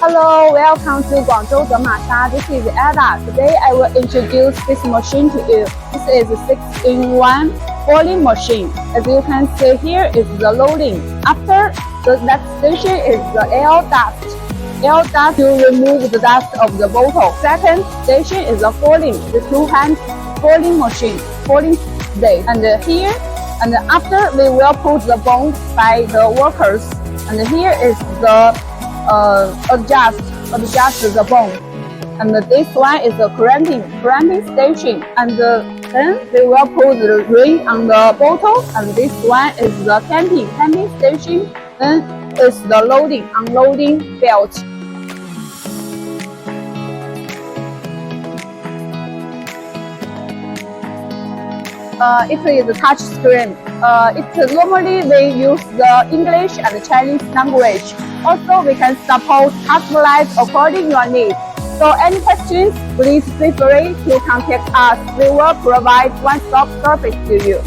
Hello, welcome to Guangzhou Demasha. This is Ada. Today I will introduce this machine to you. This is a 6-in-1 filling machine. As you can see here is the loading. After the next station is the air dust. Air dust to remove the dust of the bottle. Second station is the filling, the two-hand filling machine, filling stage. And here, and after we will put the bone by the workers. And here is the adjust the bone. And this one is the crimping station. And then we will put the ring on the bottle. And this one is the camping station. Then is the loading, unloading belt. It is a touch screen. Normally we use the English and Chinese language. Also, we can support customize according your needs. So any questions, please feel free to contact us. We will provide one-stop service to you.